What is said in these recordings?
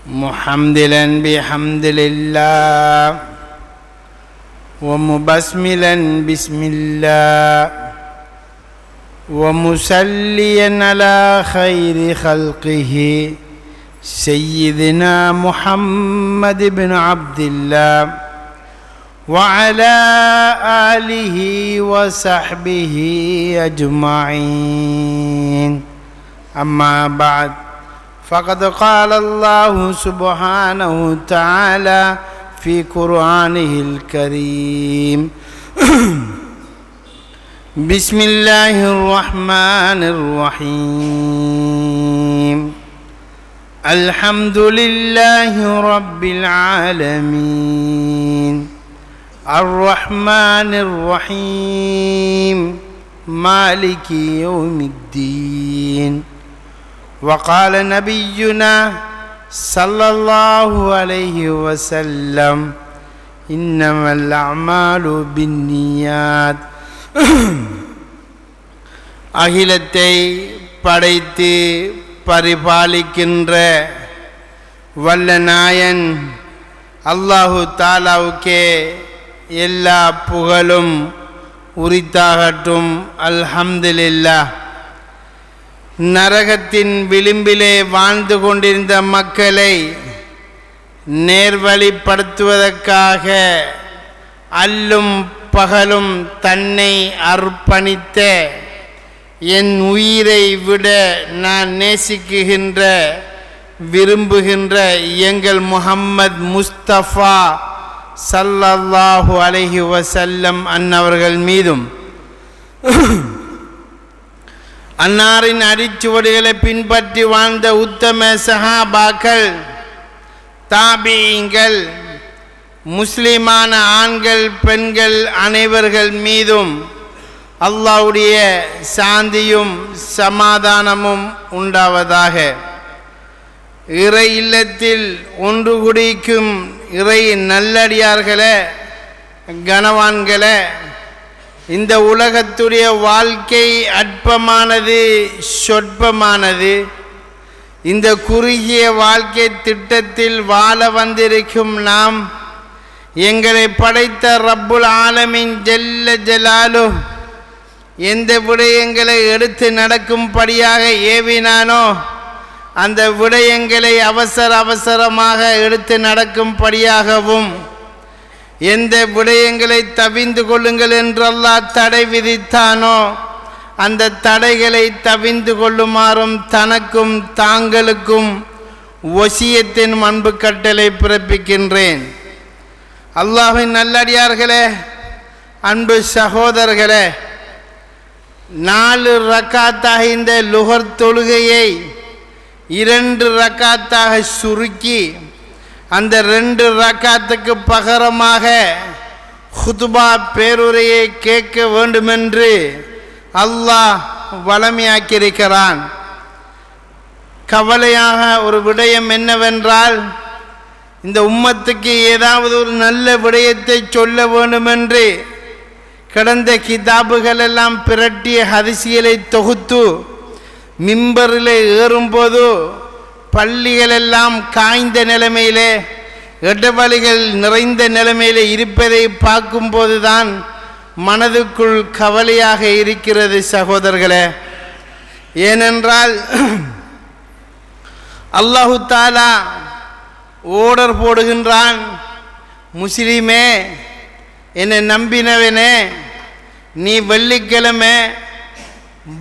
محمدلا بحمد الله ومبسملا بسم الله ومسليا على خير خلقه سيدنا محمد بن عبد الله وعلى آله وصحبه أجمعين. أما بعد، فقد قال الله سبحانه وتعالى في قرآنه الكريم: بسم الله الرحمن الرحيم. الحمد لله رب العالمين الرحمن الرحيم مالك يوم الدين. وقال نبينا صلى الله عليه وسلم: إنما الأعمال بالنيات. அகிலத்தை படைத்து பரிபாலிக்கின்ற வல்ல நாயன் அல்லாஹு தாலாவுக்கே எல்லா புகழும் உரித்தாகட்டும். அல்ஹம்துலில்லாஹ். நரகத்தின் விளிம்பிலே வாழ்ந்து கொண்டிருந்த மக்களை நேர்வழிப்படுத்துவதற்காக அல்லும் பகலும் தன்னை அர்ப்பணித்த என் உயிரை விட நான் நேசிக்குகின்ற விரும்புகின்ற எங்கள் முஹம்மது முஸ்தபா ஸல்லல்லாஹு அலைஹி வஸல்லம் அன்னவர்கள் மீதும் அன்னாரின் அடிச்சுவடுகளை பின்பற்றி வாழ்ந்த உத்தம சஹாபாக்கள், தாபீங்கள், முஸ்லிமான ஆண்கள் பெண்கள் அனைவர்கள் மீதும் அல்லாஹ்வுடைய சாந்தியும் சமாதானமும் உண்டாவதாக. இறை இல்லத்தில் ஒன்று குடிக்கும் இறை நல்லடியார்களே, கனவான்களே, இந்த உலகத்துடைய வாழ்க்கை அற்பமானது, சொற்பமானது. இந்த குறுகிய வாழ்க்கை திட்டத்தில் வாழ வந்திருக்கும் நாம், எங்களை படைத்த ரப்புல் ஆலமீன் ஜல்ல ஜலாலு எந்த விடயங்களை எடுத்து நடக்கும்படியாக ஏவினானோ அந்த விடயங்களை அவசரமாக எடுத்து நடக்கும்படியாகவும், எந்த விடயங்களை தவிந்து கொள்ளுங்கள் என்று அல்லாஹ் தடை விதித்தானோ அந்த தடைகளை தவிந்து கொள்ளுமாறும் தனக்கும் தாங்களுக்கும் வசியத்தின் அன்பு கட்டளை பிறப்பிக்கின்றேன். அல்லாஹ்வின் நல்லடியார்களே, அன்பு சகோதரர்களே, 4 ரக்காத்தாக இந்த லுஹர் தொழுகையை 2 ரக்காத்தாக சுருக்கி அந்த 2 ரக்காத்துக்கு பகரமாக ஹுதுபா பேருரையை கேட்க வேண்டுமென்று அல்லாஹ் வளமையாக்கியிருக்கிறான். கவலையாக ஒரு விடயம் என்னவென்றால், இந்த உம்மத்துக்கு ஏதாவது ஒரு நல்ல விடயத்தை சொல்ல வேண்டுமென்று கடந்த கிதாபுகள் எல்லாம் பிரட்டிய ஹதீஸ்களை தொகுத்து மிம்பரில் ஏறும்போது பள்ளிகளெல்லாம் காய்ந்த நிலைமையிலே, இடவழிகள் நிறைந்த நிலைமையிலே இருப்பதை பார்க்கும்போது தான் மனதுக்குள் கவலையாக இருக்கிறது சகோதரர்களே. ஏனென்றால் அல்லாஹு தாலா ஓர்டர் போடுகின்றான்: முஸ்லிமே, என்னை நம்பினவனே, நீ வெள்ளிக்கிழமை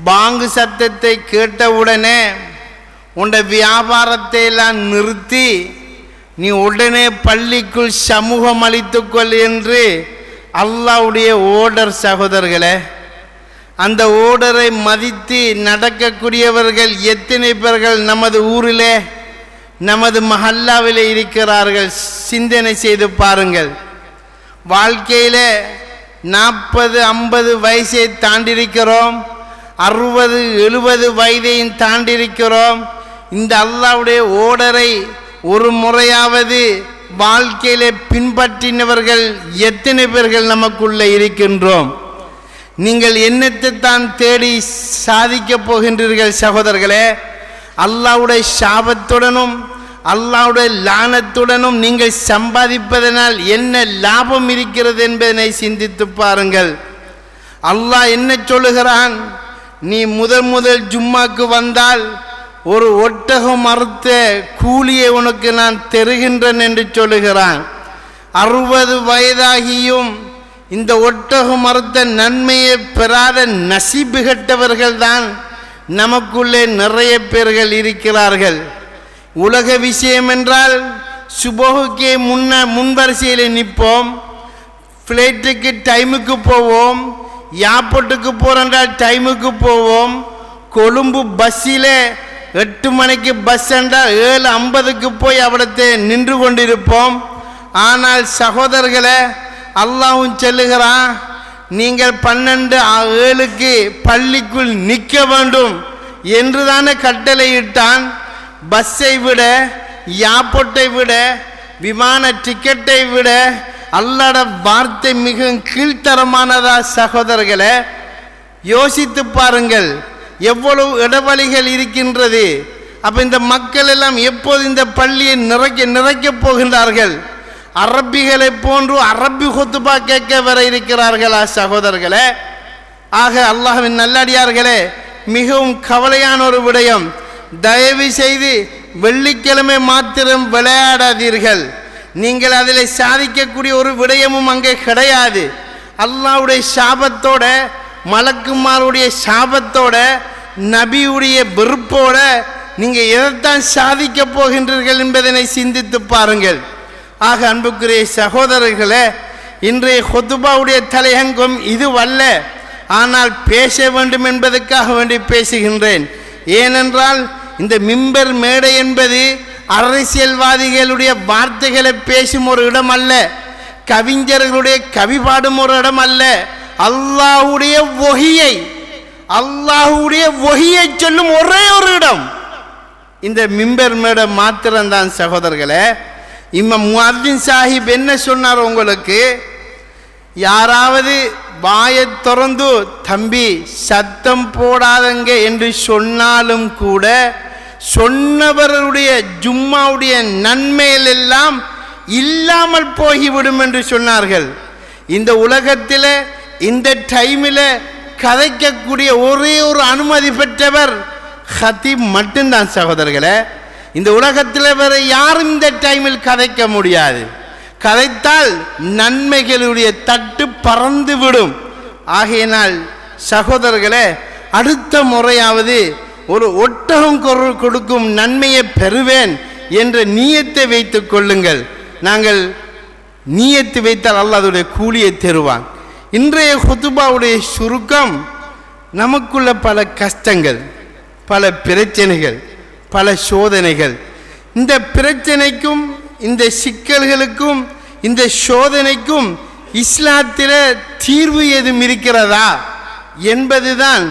பாங்கு சத்தத்தை கேட்டவுடனே உன்னுடைய வியாபாரத்தை எல்லாம் நிறுத்தி நீ உடனே பள்ளிக்குள் சமூகம் அளித்துக்கொள் என்று அல்லாஹ்வுடைய ஓர்டர் சகோதரர்களே. அந்த ஓர்டரை மதித்து நடக்கக்கூடியவர்கள் எத்தனை பேர்கள் நமது ஊரிலே, நமது மஹல்லாவிலே இருக்கிறார்கள்? சிந்தனை செய்து பாருங்கள். வாழ்க்கையில் 40-50 வயசை தாண்டிருக்கிறோம், 60-70 வயதையும் தாண்டிருக்கிறோம். இந்த அல்லாஹ்வுடைய ஓர்டரை ஒரு முறையாவது வாழ்க்கையிலே பின்பற்றினவர்கள் எத்தனை பேர்கள் நமக்குள்ளே இருக்கின்றோம்? நீங்கள் என்னத்தை தான் தேடி சாதிக்கப் போகின்றீர்கள் சகோதரர்களே? அல்லாஹ்வுடைய சாபத்துடனும் அல்லாஹ்வுடைய லானத்துடனும் நீங்கள் சம்பாதிப்பதனால் என்ன லாபம் இருக்கிறது என்பதனை சிந்தித்து பாருங்கள். அல்லாஹ் என்ன சொல்லுகிறான்? நீ முதல் ஜும்மாக்கு வந்தால் ஒரு ஒட்டகம் அறுத்த கூலியை உனக்கு நான் தருகின்றேன் என்று சொல்லுகிறான். 60 வயதாகியும் இந்த ஒட்டகம் அறுத்த நன்மையை பெறாத நசீபு கெட்டவர்கள்தான் நமக்குள்ளே நிறைய பேர்கள் இருக்கிறார்கள். உலக விஷயம் என்றால் சுபஹுக்கே முன்வரிசையில் நிற்போம், ஃப்ளைட்டுக்கு டைமுக்கு போவோம், ஏர்போர்ட்டுக்கு போகிறோன்றால் டைமுக்கு போவோம், கொழும்பு பஸ்ஸில் 8 மணிக்கு பஸ் என்றால் 7:50க்கு போய் அவிடத்தை நின்று கொண்டிருப்போம். ஆனால் சகோதரர்களே, அல்லாஹ்வும் சொல்லுகிறான், நீங்கள் 12:07க்கு பள்ளிக்குள் நிற்க வேண்டும் என்று தானே கட்டளையிட்டான். பஸ்ஸை விட, ஏர்போர்ட்டை விட, விமான டிக்கெட்டை விட அல்லாஹ்ட வார்த்தை மிகவும் கீழ்த்தரமானதா சகோதரர்களே? யோசித்து பாருங்கள், எவ்வளவு இடைவெளிகள் இருக்கின்றது. அப்போ இந்த மக்கள் எல்லாம் எப்போது இந்த பள்ளியை நிறைக்கப் போகின்றார்கள்? அரபிகளை போன்று அரபி ஹுத்பா கேட்க வர இருக்கிறார்களா சகோதரர்களே? ஆக அல்லாஹ்வின் நல்லடியார்களே, மிகவும் கவலையான ஒரு விடயம். தயவு செய்து வெள்ளிக்கிழமை மாத்திரம் விளையாடாதீர்கள். நீங்கள் அதில் சாதிக்கக்கூடிய ஒரு விடயமும் அங்கே கிடையாது. அல்லாஹ்வுடைய சாபத்தோட, மலக்குமாருடைய சாபத்தோட, நபியுடைய வெறுப்போட நீங்கள் எதைத்தான் சாதிக்க போகின்றீர்கள் என்பதனை சிந்தித்து பாருங்கள். ஆக அன்புக்குரிய சகோதரர்களே, இன்றைய ஹுத்பாவுடைய தலையங்கம் இதுவல்ல. ஆனால் பேச வேண்டும் என்பதற்காக வேண்டி பேசுகின்றேன். ஏனென்றால் இந்த மிம்பர் மேடை என்பது அரசியல்வாதிகளுடைய வார்த்தைகளை பேசும் ஒரு இடம் அல்ல, கவிஞர்களுடைய கவி பாடும் ஒரு இடம் அல்ல. அல்லாஹ்வுடைய வஹியை சொல்லும் ஒரே ஒரு இடம் இந்த மிம்பர் மேடை மாத்திரம்தான் சகோதரர்களே. இமாம் முஅத்தின் சாஹிப் என்ன சொன்னார் உங்களுக்கு? யாராவது வாயை திறந்து தம்பி சத்தம் போடாதங்க என்று சொன்னாலும் கூட சொன்னவருடைய ஜும்மாவுடைய நன்மைகள் எல்லாம் இல்லாமல் போய்விடும் என்று சொன்னார்கள். இந்த உலகத்தில் இந்த டைமில் கதைக்கக்கூடிய ஒரே ஒரு அனுமதி பெற்றவர் ஹத்தீப் மட்டும்தான் சகோதரர்களே. இந்த உலகத்தில் வேற யாரும் இந்த டைமில் கதைக்க முடியாது. கதைத்தால் நன்மைகளுடைய தட்டு பறந்து விடும். ஆகையினால் சகோதரர்களே, அடுத்த முறையாவது ஒரு ஒட்டகம் கொடுக்கும் நன்மையை பெறுவேன் என்ற நீயத்தை வைத்துக் கொள்ளுங்கள். நாங்கள் நீயத்து வைத்தால் அல்லாஹ் அதோடைய கூலியை தருவான். இன்றைய ஹுத்பாவுடைய சுருக்கம், நமக்குள்ள பல கஷ்டங்கள், பல பிரச்சனைகள், பல சோதனைகள். இந்த பிரச்சனைக்கும் இந்த சிக்கல்களுக்கும் இந்த சோதனைக்கும் இஸ்லாத்தில் தீர்வு எதுவும் இருக்கிறதா என்பதுதான்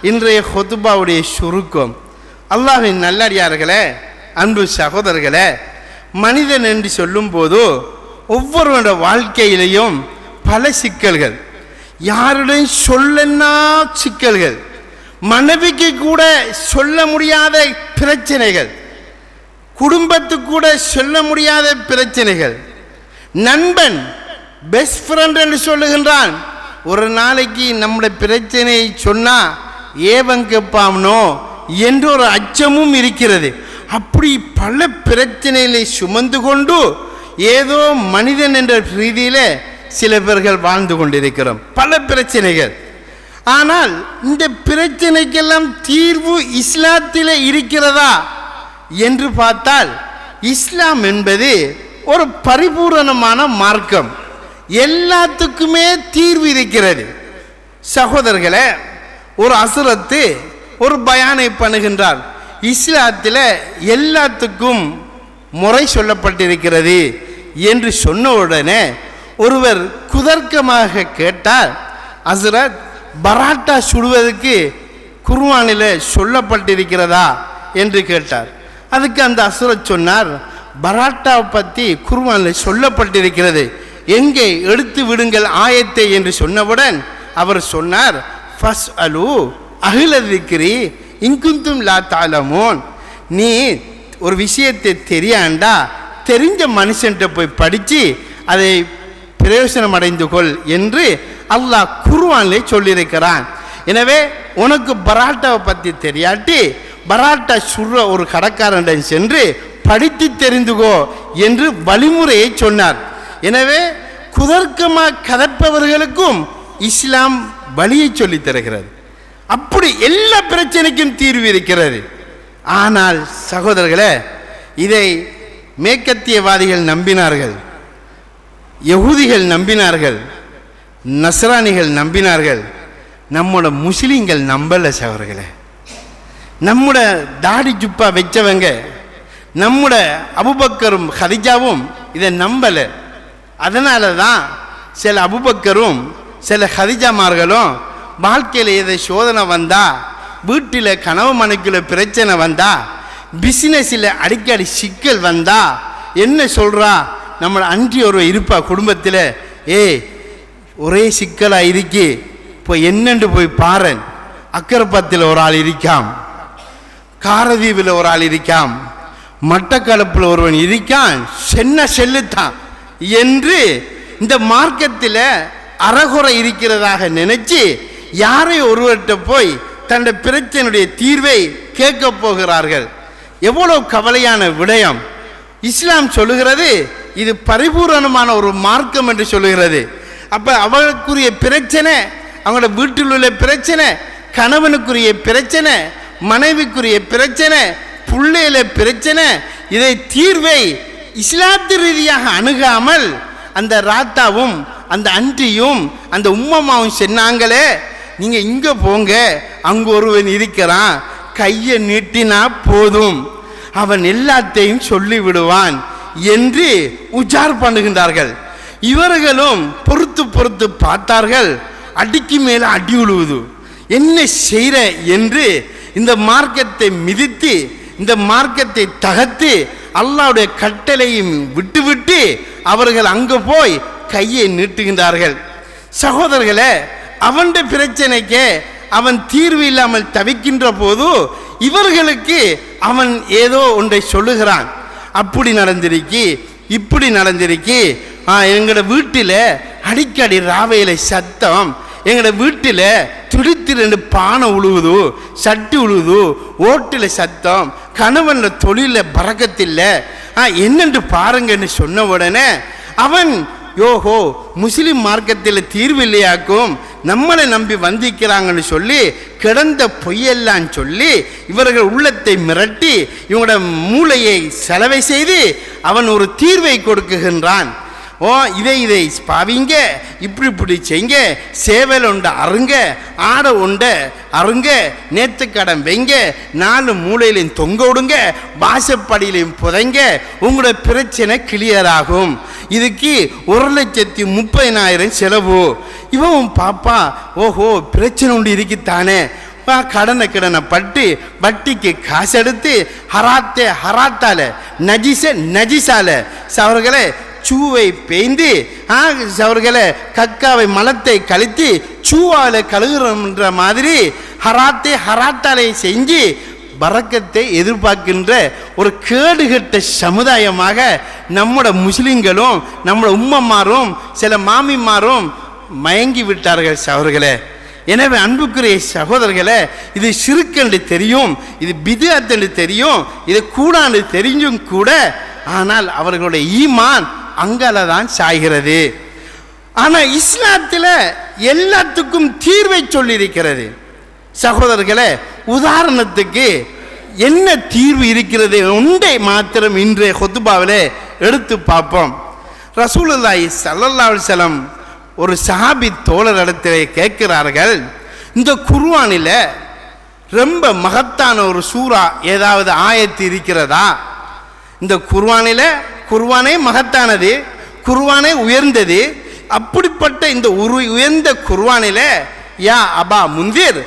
இன்றைய ஹுத்பாவுடைய சுருக்கம். அல்லாஹ்வின் நல்லடியார்களே, அன்பு சகோதரர்களே, மனிதன் என்று சொல்லும்போது ஒவ்வொருவருடைய வாழ்க்கையிலையும் பல சிக்கல்கள், யாருடன் சொல்லனா சிக்கல்கள், மனைவிக்கு கூட சொல்ல முடியாத பிரச்சனைகள், குடும்பத்துக்கு கூட சொல்ல முடியாத பிரச்சனைகள், நண்பன் பெஸ்ட் ஃப்ரெண்ட் என்று சொல்லுகின்றான். ஒரு நாளைக்கு நம்முடைய பிரச்சனையை சொன்னால் ஏவன் கேட்பானோ என்ற ஒரு அச்சமும் இருக்கிறது. அப்படி பல பிரச்சனைகளை சுமந்து கொண்டு ஏதோ மனிதன் என்ற ரீதியில் சில பேர்கள் வாழ்ந்து கொண்டிருக்கிறோம். பல பிரச்சனைகள். ஆனால் இந்த பிரச்சனைக்கெல்லாம் தீர்வு இஸ்லாத்தில் இருக்கிறதா என்று பார்த்தால், இஸ்லாம் என்பது ஒரு பரிபூரணமான மார்க்கம். எல்லாத்துக்குமே தீர்வு இருக்கிறது. சகோதரர்களே, ஒரு ஹஸ்ரத் ஒரு பயானை பண்ணுகின்றார். இஸ்லாத்தில் எல்லாத்துக்கும் முறை சொல்லப்பட்டிருக்கிறது என்று சொன்ன உடனே ஒருவர் குதர்க்கமாக கேட்டார், ஹஸ்ரத், பராட்டா சுடுவதற்கு குர்ஆனில் சொல்லப்பட்டிருக்கிறதா என்று கேட்டார். அதுக்கு அந்த ஹஸ்ரத் சொன்னார், பராட்டாவை பற்றி குர்ஆனில் சொல்லப்பட்டிருக்கிறது, எங்கே எடுத்து விடுங்கள் ஆயத்தை என்று சொன்னவுடன் அவர் சொன்னார், ஃபஸ் அலு அஹ்ல ذிக்ரி இன் குன்தும் லா தஅலமூன். நீ ஒரு விஷயத்தை தெரியாண்டா தெரிஞ்ச மனுஷன்கிட்ட போய் படித்து அதை பிரயோசனம் அடைந்து கொள் என்று அல்லாஹ் குர்ஆனிலே சொல்லியிருக்கிறான். எனவே உனக்கு பராட்டாவை பற்றி தெரியாட்டி பராட்டா சுடுற ஒரு கடைக்காரன் சென்று படித்து தெரிந்துகோ என்று வழிமுறையை சொன்னார். எனவே குதர்க்கமாக கதப்பவர்களுக்கும் இஸ்லாம் வழியை சொல்லி தருகிறது. அப்படி எல்லா பிரச்சனைக்கும் தீர்வு இருக்கிறது. ஆனால் சகோதரர்களே, இதை மேற்கத்தியவாதிகள் நம்பினார்கள், யகூதிகள் நம்பினார்கள், நஸ்ரானிகள் நம்பினார்கள். நம்மோட முஸ்லீம்கள் நம்பல சகோதரர்களே. நம்முட தாடி ஜுப்பா வச்சவங்க, நம்முட அபூபக்கரும் ஹதீஜாவும் இதை நம்பல. அதனால தான் சில அபூபக்கரும் சில ஹதீஜாமார்களும் வாழ்க்கையில் எதை சோதனை வந்தா, வீட்டில் கனவு மனைக்குள்ள பிரச்சனை வந்தா, பிஸ்னஸில் அடிக்கடி சிக்கல் வந்தா என்ன சொல்கிறா, நம்மளை அன்றி ஒரு இருப்பா குடும்பத்தில், ஒரே சிக்கலாக இருக்கி இப்போ என்னென்று போய் பாரு, அக்கரப்பத்தில் ஒரு ஆள் இருக்காம், காரதீவில் ஒரு ஆள் இருக்காம், மட்டக்களப்பில் ஒருவன் இருக்கான், செல்லுத்தான் என்று இந்த மார்க்கத்தில் அறகுறை இருக்கிறதாக நினைச்சு யாரை ஒருவர்கிட்ட போய் தன்னுடைய பிரச்சனையுடைய தீர்வை கேட்க போகிறார்கள். எவ்வளவு கவலையான விடயம். இஸ்லாம் சொல்லுகிறது இது பரிபூரணமான ஒரு மார்க்கம் என்று சொல்லுகிறது. அப்போ அவர்களுக்குரிய பிரச்சனை, அவங்களோட வீட்டில் உள்ள பிரச்சனை, கணவனுக்குரிய பிரச்சனை, மனைவிக்குரிய பிரச்சனை, பிள்ளையில பிரச்சனை, இதை தீர்வை இஸ்லாத்து ரீதியாக அணுகாமல் அந்த ராத்தாவும் அந்த அன்றியும் அந்த உம்மம்மாவும் சொன்னாங்களே, நீங்கள் இங்கே போங்க, அங்கே ஒருவன் இருக்கிறான், கையை நீட்டினா போதும், அவன் எல்லாத்தையும் சொல்லி விடுவான் என்று உஜார் பண்ணுகின்றார்கள். இவர்களும் பொறுத்து பொறுத்து பார்த்தார்கள், அடிக்கு மேலே அடி விழுவுது, என்ன செய்கிற என்று இந்த மார்க்கத்தை மிதித்து, இந்த மார்க்கத்தை தகர்த்து, அல்லாஹ்வுடைய கட்டளையும் விட்டுவிட்டு அவர்கள் அங்கே போய் கையை நீட்டுகின்றார்கள். சகோதரர்களே, அவனுடைய பிரச்சனைக்கு அவன் தீர்வு இல்லாமல் தவிக்கின்ற போது இவர்களுக்கு அவன் ஏதோ ஒன்றை சொல்லுகிறான், அப்படி நடந்திருக்கி, இப்படி நடந்திருக்கி, எங்களோட வீட்டில் அடிக்கடி ராவையில் சத்தம், எங்களோட வீட்டில் துடித்து 2 பானை உழுவுது, சட்டி உழுவுது, ஓட்டில் சத்தம், கணவனில் தொழிலில் பறக்கத்தில்லை, என்னென்று பாருங்கன்னு சொன்ன உடனே அவன் யோகோ முஸ்லிம் மார்க்கத்தில் தீர்வு இல்லையாக்கும், நம்மளை நம்பி வந்திக்கிறாங்கன்னு சொல்லி கிடந்த பொய்யெல்லாம் சொல்லி இவர்கள் உள்ளத்தை மிரட்டி இவங்களோட மூளையை செலவை செய்து அவன் ஒரு தீர்வை கொடுக்குகின்றான். இதை பாவிங்க, இப்படி செய்ங்க, சேவல் உண்ட அருங்க, ஆடை உண்ட அருங்க, நேற்றுக்கடன் வைங்க, 4 மூலையிலையும் தொங்க விடுங்க, வாசப்படியிலையும் புதைங்க, உங்களோட பிரச்சனை கிளியர் ஆகும். இதுக்கு 1,30,000 செலவு. இவன் பாப்பா, ஓஹோ பிரச்சனை உண்டு இருக்குத்தானே, கடனை பட்டு வட்டிக்கு காசு எடுத்து ஹராத்தால நஜிசால அவர்களை சூவை பெய்ந்து அவர்களை கக்காவை மலத்தை கழித்து சூவால கழுகுற மாதிரி ஹராத்தாலை செஞ்சு பரக்கத்தை எதிர்பார்க்கின்ற ஒரு கேடுகட்ட சமுதாயமாக நம்முட முஸ்லிம்களும் நம்முட உம்மமாரும் சில மாமிமாரும் மயங்கி விட்டார்கள் சகோதரர்களே. எனவே அன்புக்குரிய சகோதரர்களே, இது சிறுக்கென்று தெரியும், இது பித்அத் தெரியும், இது கூடான்னு தெரிஞ்சும் கூட, ஆனால் அவர்களுடைய ஈமான் அங்கால தான் சாய்கிறது. ஆனால் இஸ்லாத்தில் எல்லாத்துக்கும் தீர்வை சொல்லியிருக்கிறது சகோதரர்களே. உதாரணத்துக்கு என்ன தீர்வு இருக்கிறது ஒன்றை மாத்திரம் இன்றைய ஹுத்பாவிலே எடுத்து பார்ப்போம். ரசூலுல்லாஹி ஸல்லல்லாஹு அலைஹி வஸல்லம் ஒரு சஹாபி தோழர் இடத்திலே கேட்கிறார்கள், இந்த குர்ஆனில் ரொம்ப மகத்தான ஒரு சூரா ஏதாவது ஆயத்து இருக்கிறதா? இந்த குர்ஆனே மகத்தானது, குர்ஆனே உயர்ந்தது. அப்படிப்பட்ட இந்த உயர்ந்த குர்ஆனில் யா அபா முந்திர்,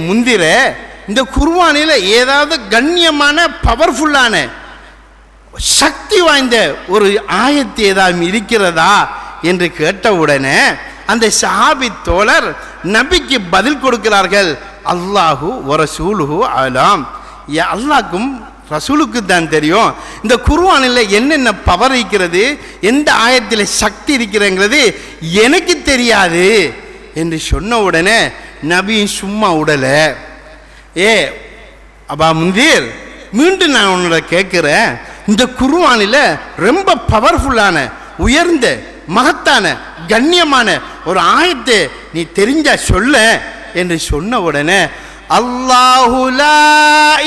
முந்திர, இந்த குர்ஆனில் ஏதாவது கண்ணியமான பவர்ஃபுல்லான சக்தி வாய்ந்த ஒரு ஆயத்து ஏதாவது இருக்கிறதா என்று கேட்டவுடனே அந்த சஹாபி தோழர் நபிக்கு பதில் கொடுக்கிறார்கள், அல்லாஹு வ ரசூலுஹு அலாம், அல்லாஹ்க்கும் ரசூலுக்கு தான் தெரியும். இந்த குர்ஆனில் என்னென்ன பவர் இருக்கிறது, எந்த ஆயத்தில் சக்தி இருக்கிறங்கிறது எனக்கு தெரியாது என்று சொன்ன உடனே நபி சும்மா உடல. அபா முந்தீர், மீண்டும் நான் உன்னோட கேட்குறேன், இந்த குர்ஆனில் ரொம்ப பவர்ஃபுல்லான உயர்ந்த மகத்தான கண்ணியமான ஒரு ஆயத்தை நீ தெரிஞ்சா சொல்ல என்று சொன்ன உடனே அல்லாஹு லா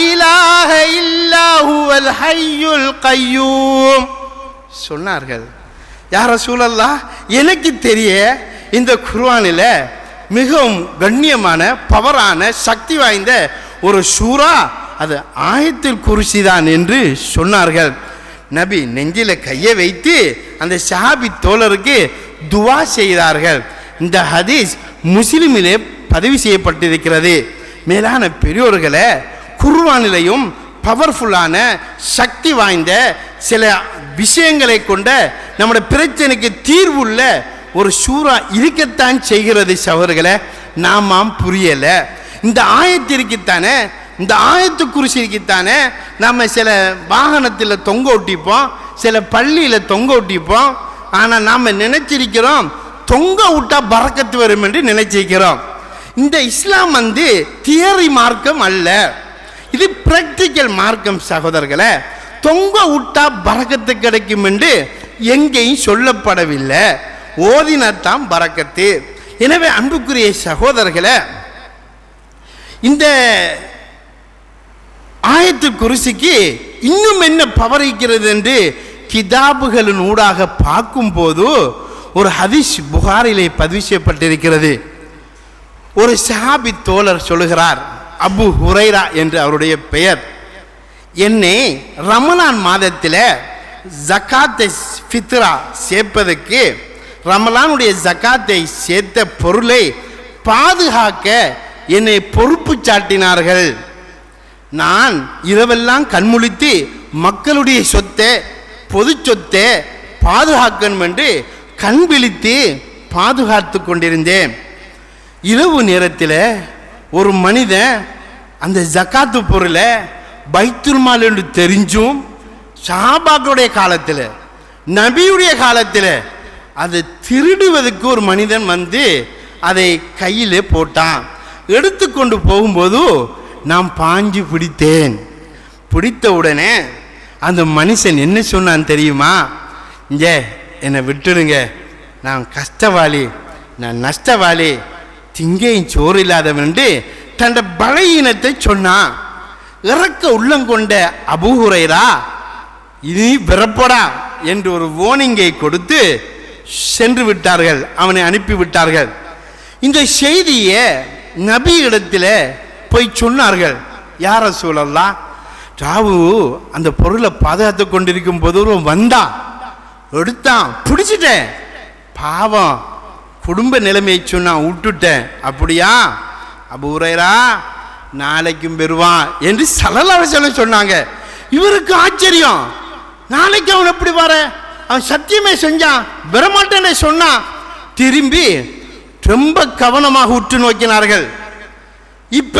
இலாஹ இல்லா ஹுவல் ஹய்யுல் கய்யூம் சொன்னார்கள். யா ரசூலல்லாஹ், எனக்கு தெரிய இந்த குர்ஆனில் மிகவும் கண்ணியமான பவரான சக்தி வாய்ந்த ஒரு சூரா அது ஆயத்துல் குர்சி தான் என்று சொன்னார்கள். நபி நெஞ்சில கையை வைத்து அந்த சஹாபி தோழருக்கு துவா செய்தார்கள். இந்த ஹதீஸ் முஸ்லிமிலே பதிவு செய்யப்பட்டிருக்கிறது. மேலான பெரியோர்களே, குர்ஆனிலையும் பவர்ஃபுல்லான சக்தி வாய்ந்த சில விஷயங்களை கொண்ட நம்முடைய பிரச்சனைக்கு தீர்வுள்ள ஒரு சூரா இருக்கத்தான் செய்கிறது. சகோதரர்களே, நாமாம் புரியல. இந்த ஆயத்திற்குத்தானே, இந்த ஆயத்து குர்சிக்குத்தானே நம்ம சில வாகனத்தில் தொங்க ஒட்டிப்போம், சில பள்ளியில் தொங்க ஒட்டிப்போம். ஆனால் நாம் நினைச்சிருக்கிறோம் தொங்க விட்டா பரக்கத்து வரும் என்று நினைச்சிருக்கிறோம். இந்த இஸ்லாம் தியரி மார்க்கம் அல்ல, இது பிராக்டிக்கல் மார்க்கம். சகோதரர்களே, தொங்க விட்டா பரக்கத்து கிடைக்கும் என்று எங்கேயும் சொல்லப்படவில்லை. ஓதினத்தான் பரக்கத்து. எனவே அன்புக்குரிய சகோதரர்களே, இந்த ஆயத்து குர்சிக்கு இன்னும் என்ன பவர் இருக்கிறது என்று கிதாபுகளின் ஊடாக பார்க்கும்போது ஒரு ஹதீஸ் புகாரிலே பதிவு செய்யப்பட்டிருக்கிறது. ஒரு சஹாபி தோழர் சொல்லுகிறார், அபு ஹுரைரா என்று அவருடைய பெயர், என்னை ரமலான் மாதத்தில் ஜகாத்தை ஃபித்ரா சேர்ப்பதற்கு, ரமலானுடைய ஜகாத்தை சேர்த்த பொருளை பாதுகாக்க என்னை பொறுப்பு சாட்டினார்கள். நான் இரவெல்லாம் கண்முழித்து மக்களுடைய சொத்தை, பொது சொத்தை பாதுகாக்கணும் என்று கண் விழித்து பாதுகாத்து கொண்டிருந்தேன். இரவு நேரத்தில் ஒரு மனிதன் அந்த ஜகாத்து பொருளை பைத்துல் மால் என்று தெரிஞ்சும் சஹாபாக்களுடைய காலத்தில், நபியுடைய காலத்தில் அதை திருடுவதற்கு ஒரு மனிதன் அதை கையில் போட்டான். எடுத்துக்கொண்டு போகும்போது நான் பாஞ்சு பிடித்தேன். பிடித்த உடனே அந்த மனுஷன் என்ன சொன்னான் தெரியுமா? இங்கே என்னை விட்டுடுங்க, நான் கஷ்டவாளி, நான் நஷ்டவாளி, திங்கையும் சோறு இல்லாதவன் என்று தன் பலகீனத்தை சொன்னான். இறக்க உள்ளங்கொண்ட அபூ ஹுரைரா, இனி பிறப்படா என்று ஒரு வார்னிங்கை கொடுத்து சென்று விட்டார்கள், அவனை அனுப்பிவிட்டார்கள். இந்த செய்தியை நபி இடத்துல போய் சொன்னார்கள். யா ரசூலல்லாஹ், ராவு அந்த பொருளை பாதுகாத்து கொண்டிருக்கும் போது வந்தான், எடுத்தான், பிடிச்சிட்டேன், பாவம் குடும்ப நிலைமையை சொன்னான், விட்டுட்டேன். அப்படியா? அபூ ஹுரைரா, நாளைக்கும் பெறுவான் என்று ஸல்லல்லாஹு அலைஹி வஸல்லம் சொன்னாங்க. இவருக்கு ஆச்சரியம், நாளைக்கு அவன் எப்படி வர, அவன் சத்தியமே செஞ்சான், பெறமாட்டேன்னு சொன்னான். திரும்பி ரொம்ப கவனமாக உற்று நோக்கினார்கள். இப்ப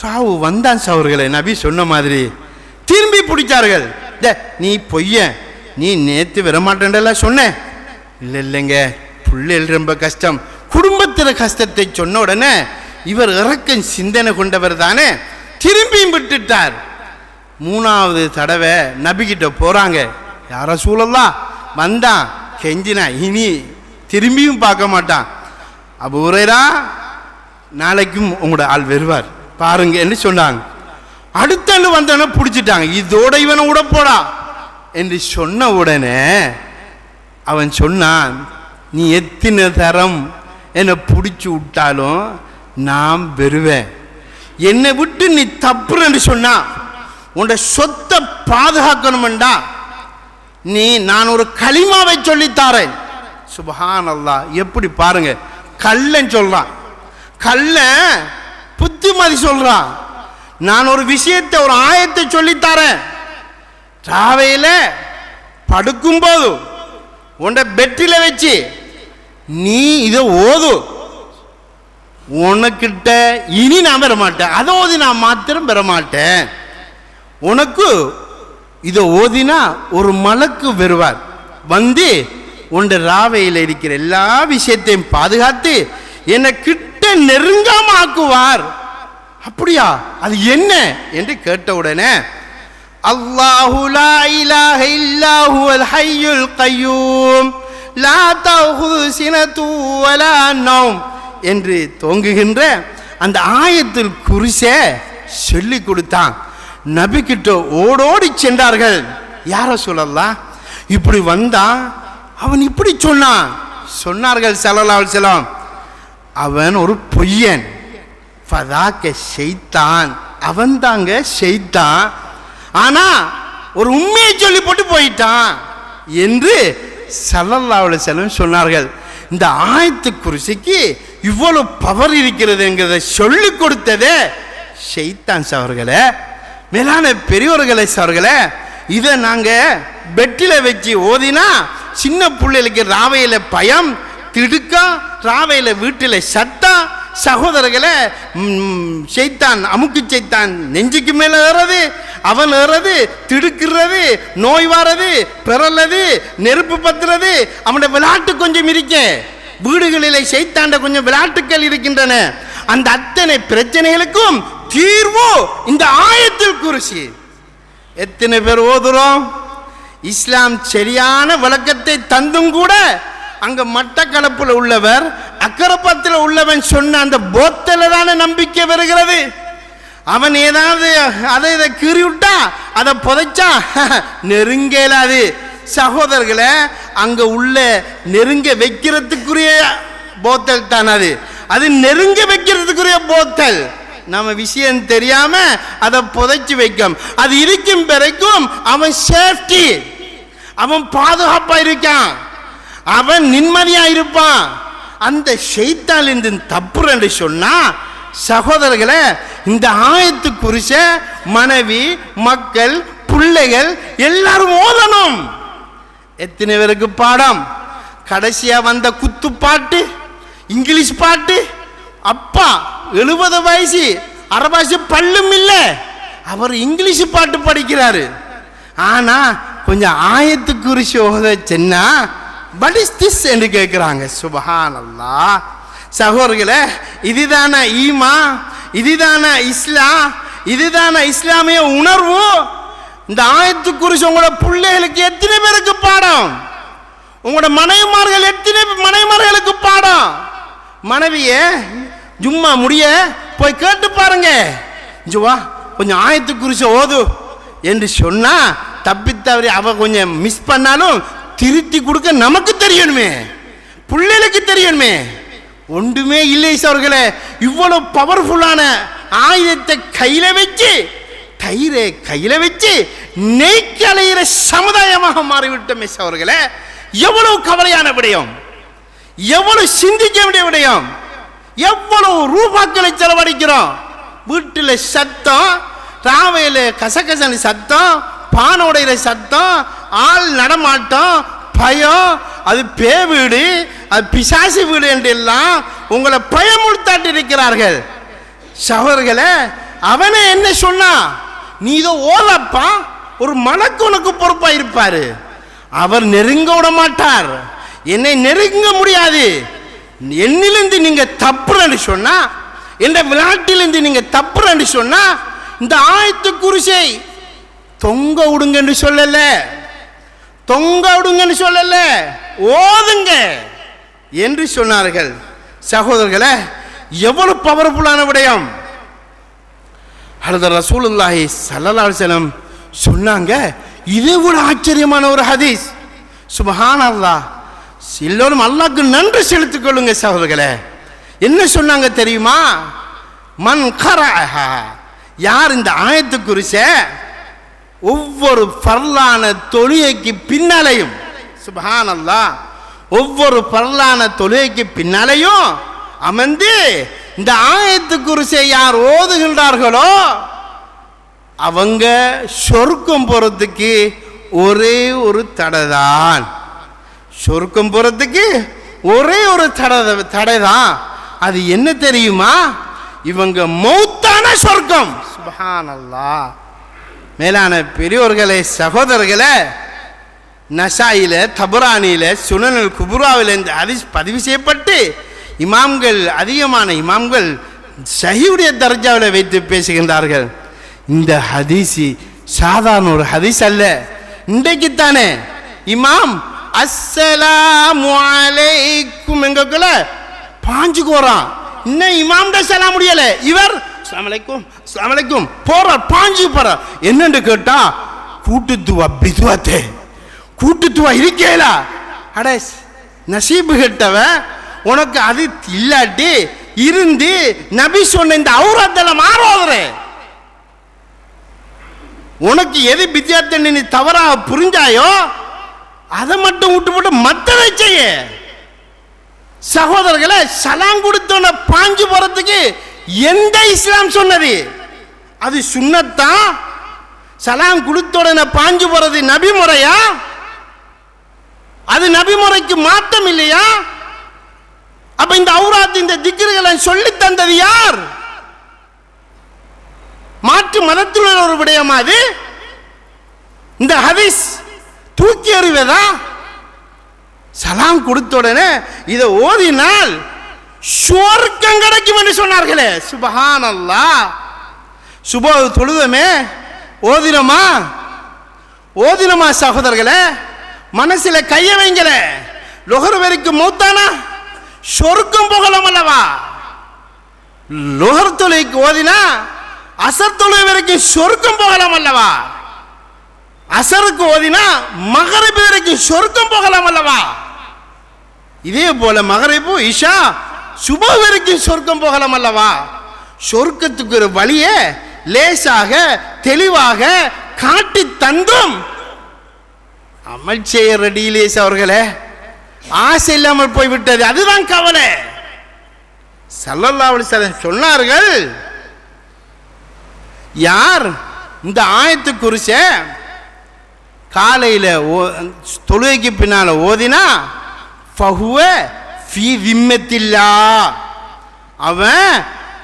சாவு வந்தான் சவர்களே, நபி சொன்ன மாதிரி திரும்பி பிடிச்சார்கள். நீ பொய்ய, நீ நேற்று வரமாட்டேன்ல சொன்ன. இல்லைங்க, பிள்ளைகள் ரொம்ப கஷ்டம், குடும்பத்தில் கஷ்டத்தை சொன்ன உடனே இவர் இறக்க சிந்தனை கொண்டவர் தானே, திரும்பியும் விட்டுட்டார். மூணாவது தடவை நபிக்கிட்ட போறாங்க. யா ரசூலல்லாஹ், வந்தான், கெஞ்சினா, இனி திரும்பியும் பார்க்க மாட்டான். அபூ ஹுரைரா, நாளைக்கும் உங்களோட ஆள் வருவார் பாருங்க என்று சொன்னாங்க. அடுத்த ஆள் வந்தவன பிடிச்சிட்டாங்க. இதோட இவனை விட போடா என்று சொன்ன உடனே அவன் சொன்னான், நீ எத்தனை தரம் என்னை பிடிச்சி விட்டாலும் நான் பெறுவேன். என்னை விட்டு நீ தப்பு என்று சொன்னா, உன்னை சொத்தை பாதுகாக்கணும்டா, நான் ஒரு களிமாவை சொல்லித்தாரேன். சுப்ஹானல்லாஹ், எப்படி பாருங்க, கள்ளன் சொல்றான், கள்ளன் புத்திமதி சொல்றான். நான் ஒரு விஷயத்தை, ஒரு ஆயத்தை சொல்லித்தாரேன், ராவையில படுக்கும்போது உன்னை பெட்டில வச்சு நீ இதை ஓது, உனக்கிட்ட இனி நான் பெற மாட்டேன், அதை ஓதி நான் மாத்திரம் பெற மாட்டேன். உனக்கு இதை ஓதினா ஒரு மலக்கு வருவார், வந்து உண்ட ராவையில் இருக்கிற எல்லா விஷயத்தையும் பாதுகாத்து என்னை கிட்ட நெருங்காம ஆக்குவார். அப்படியா, அது என்ன என்று கேட்டவுடனே அல்லாஹு லா இலாஹ இல்லா ஹுவல் ஹய்யுல் கய்யூம் லா தஅஹுது சினது வலா நௌம் என்று துவங்குகின்ற அந்த ஆயத்துல் குர்ஸை சொல்லி கொடுத்தான். நபி கிட்ட ஓடோடி சென்றார்கள். யார சொல்லலாம், இப்படி வந்தான், அவன் இப்படி சொன்னார்கள் ஸல்லல்லாஹு அலைஹி வஸல்லம், அவன் ஒரு பொய்யன், ஃபதாக்க ஷைத்தான், அவன் தாங்க ஷைத்தான், ஆனா ஒரு உண்மையை சொல்லி போட்டு போயிட்டான் என்று ஸல்லல்லாஹு அலைஹி வஸல்லம் சொன்னார்கள். இந்த ஆயத்து குர்ஸிக்கு இவ்வளவு பவர் இருக்கிறதுங்கிறத சொல்லி கொடுத்ததே ஷைத்தான் அவர்களே. மேலான பெரியோர்களே அவர்களே, இதை நாங்கள் பெட்டில் வச்சு ஓதினா சின்ன பிள்ளைகளுக்கு ராவையில் பயம், திடுக்கம், ராவையில் வீட்டில் சத்தம், சகோதரர்களை ஷைத்தான் அமுக்கு சைத்தான் நெஞ்சுக்கு மேலே ஏறது, அவன் ஏறது, திடுக்கிறது, நோய் வாரது, பிறல்லது, நெருப்பு பத்துறது, அவனுடைய விளையாட்டு கொஞ்சம் இருக்க, வீடுகளில் ஷைத்தாண்ட கொஞ்சம் விளையாட்டுக்கள் இருக்கின்றன. அந்த அத்தனை பிரச்சனைகளுக்கும் தீர்வு இந்த ஆயத்துல் குர்ஸி. எத்தனை பேர் ஓதுறோம்? இஸ்லாம் சரியான விளக்கத்தை தந்தும் கூட அங்க மட்டக்களப்பில் உள்ளவர், அக்கரப்பத்தில் உள்ளவன் சொன்ன அந்த போத்தல தானே நம்பிக்கை வருகிறது. அவன் ஏதாவது அதை இதை கீறி விட்டா, அதை புதைச்சா நெருங்கலாது. சகோதரர்களை, அங்க உள்ள நெருங்க வைக்கிறதுக்குரிய போத்தல் தான் அது, அது நெருங்க வைக்கிறதுக்குரிய போத்தல். நம்ம விஷயம் தெரியாம அதை புதைச்சு வைக்கும். அது இருக்கும் வரைக்கும் அவன் சேஃப்டி, அவன் பாதுகாப்பா இருக்கான், அவன் நிம்மதியா இருப்பான். அந்த ஷைத்தான் இருந்து தப்பு என்று சொன்னா சகோதரர்களை, இந்த ஆயத்து குறிச்ச மனைவி, மக்கள், பிள்ளைகள் எல்லாரும் ஓதணும். எத்தனை பேருக்கு பாடம்? கடைசியா வந்த குத்து பாட்டு, இங்கிலீஷ் பாட்டு. அப்பா 70 வயசு, அரபாசி பல்லும் இல்லை, அவர் இங்கிலீஷ் பாட்டு படிக்கிறாரு. ஆனா கொஞ்சம் ஆயத்து குறிச்சு ஓத சொன்னா what is this என்று கேட்கிறாங்க. சுப்ஹானல்லாஹ். சகோதரர்களே, இதுதான ஈமா, இதுதான இஸ்லாம், இதுதான இஸ்லாமிய உணர்வு. இந்த ஆயத்து குறிச்சு உங்களோட பிள்ளைகளுக்கு எத்தனை பேருக்கு பாடம்? உங்களோட மனைவிமார்கள் எத்தனை மனைவிமார்களுக்கு பாடம்? மனைவிய ஜும்மா முடிய போய் கேட்டு பாருங்க, ஜுவா கொஞ்சம் ஆயத்து குறிச்சு ஓது என்று சொன்னா தப்பித்தவரி அவ கொஞ்சம் மிஸ் பண்ணாலும் திருத்தி கொடுக்க நமக்கு தெரியணுமே, பிள்ளைகளுக்கு தெரியணுமே. ஒன்றுமே இல்லை அவர்களே. இவ்வளவு பவர்ஃபுல்லான ஆயுதத்தை கையில வச்சு, தயிரை கையில வச்சு நெய்க்கு அலைகிற சமுதாயமாக மாறிவிட்டோமே அவர்களே. எவ்வளவு கவலையான விடயம், எவ்வளவு சிந்திக்க வேண்டிய விடயம், எவ்வளவு ரூபாக்களை செலவழிக்கிறோம். வீட்டில் சத்தம், ராவையில கசகசன சத்தம், பானோடையில சத்தம், ஆள் நடமாட்டம், பயம், அது பே வீடு, அது பிசாசு வீடு என்றெல்லாம் உங்களை பயமுறுத்தாட்டி இருக்கிறார்கள். சகோதரர்களே, அவனே என்ன சொன்னா, நீ இதோ ஓதப்பா, ஒரு மலக்கு உனக்கு பொறுப்பா இருப்பாரு, அவர் நெருங்க விட மாட்டார், என்னை நெருங்க முடியாது. என்னிலிருந்து நீங்க தப்புறன்னு சொன்னா, என்ற விளையாட்டிலிருந்து நீங்க தப்புறன்னு சொன்னா, இந்த ஆயத்து குர்ஸை தொங்க விடுங்க என்று சொல்லல, தொங்க விடுங்கன்னு சொல்லல, ஓதுங்க என்று சொன்னார்கள். சகோதரர்களே, எவ்வளவு பவர்ஃபுல்லான விடயம். ஹதரத் ரசூலுல்லாஹி ஸல்லல்லாஹு அலைஹி வஸல்லம் சொன்னாங்க. இதை விட ஆச்சரியமான ஒரு ஹதீஸ். சுப்ஹானல்லாஹ். எல்லோரும் அல்லாஹ்க்கு நன்றி செலுத்திக் கொள்ளுங்க சகோதரர்களே. என்ன சொன்னாங்க தெரியுமா? மன் கரஅஹா, யார் இந்த ஆயத்து குர்ஸை ஒவ்வொரு ஃபர்லான தொழுகைக்கு பின்னாலையும், சுப்ஹானல்லாஹ், ஒவ்வொரு ஃபர்லான தொழுகைக்கு பின்னாலையும் அமர்ந்து இந்த ஆயத்து குர்ஸை யார் ஓதுகின்றார்களோ அவங்க சொர்க்கம் போறதுக்கு ஒரே ஒரு தடைதான். சொர்க்கம் போறதுக்கு ஒரே ஒரு தடைதான். அது என்ன தெரியுமா? இவங்க மௌத்தான சொர்க்கம். சுப்ஹானல்லாஹ். மேலான பெரியோர்களே, சகோதரர்களே, நசாயில, தபுரானியில, சுனனுல் குபுராவில் இந்த ஹதீஸ் பதிவு செய்யப்பட்டு இமாம்கள், அதிகமான இமாம்கள் ஸஹீஹுடைய தர்ஜாவில் வைத்து பேசுகின்றார்கள். இந்த ஹதீஸ் சாதாரண ஒரு ஹதீஸ் அல்ல. இன்றைக்குத்தானே இமாம் அஸ்ஸலாமு அலைக்கும் எங்கக்குள்ள பாஞ்சுக்கு வரான். இன்னும் இமாம்ட சலாம் முடியல, இவர் அஸ்ஸலாமு அலைக்கும் அஸ்ஸலாமு அலைக்கும் போறார், பாஞ்சு போறார். என்னன்னு கேட்டா கூட்டுத்துவா பிதுவத்தே, கூட்டுத்துவா இருக்கேலா. அட நசீபு கெட்டவன், உனக்கு அது இல்லாட்டி இருந்து நபி சொன்ன இந்த அவுரத்தெல்லாம் மாறாதே. உனக்கு எது பித்தியாத்தன்னு நீ தவறாக புரிஞ்சாயோ அதை மட்டும் விட்டு போட்டு மற்றதை செய்ய. சகோதரர்களை, சலாம் கொடுத்தோன பாஞ்சு போறதுக்கு எந்த இஸ்லாம் சொன்னது? அது சுன்னத்தா? சலாம் கொடுத்தோட பாஞ்சு போறது நபி முறையா? அது நபி முறைக்கு மாற்றம் இல்லையா? அப்ப இந்த அவுராத், இந்த திக்ருகளை சொல்லி தந்தது யார்? மாற்று மதத்தில் உள்ள ஒரு விடயமா அது? இந்த ஹதீஸ் தூக்கி எறிவதா? சலாம் கொடுத்த உடனே இதை ஓதினால் சுவர்க்கம் கிடைக்கும் என்று சொன்னார்களே. சுபஹானல்லாஹ். சுபஹ் தொழுதமே, ஓதினமா சகோதரர்களே? மனசுல கைய வைங்களே. லொஹர் வரைக்கும் மூத்தானா சொர்க்கம் போகலாம் அல்லவா? லொஹர் தொழுகைக்கு ஓதினா அசர் தொழுகை வரைக்கும் சொர்க்கம் போகலாம் அல்லவா? அசருக்கு ஓதினா மகரிப் வரைக்கும் சொர்க்கம் போகலாம் அல்லவா? இதே போல மகரிபு, இஷா, சுபஹ் வரைக்கும் சொர்க்கம் போகலாம் அல்லவா? சொர்க்கத்துக்கு ஒரு வழியே லேசாக தெளிவாக காட்டி தந்தும் அமல் செய்ய ரெடியிலேஸ் அவர்களே ஆசை இல்லாமல் போய்விட்டது. அதுதான் கவலை. ஸல்லல்லாஹு அலைஹி வஸல்லம் சொன்னார்கள், யார் இந்த ஆயத்து குறிச்ச காலையில் தொழுகைக்கு பின்னால் ஓதினா ஃபஹுவ ஃபீ திம்மத்தில்லாஹ், அவன்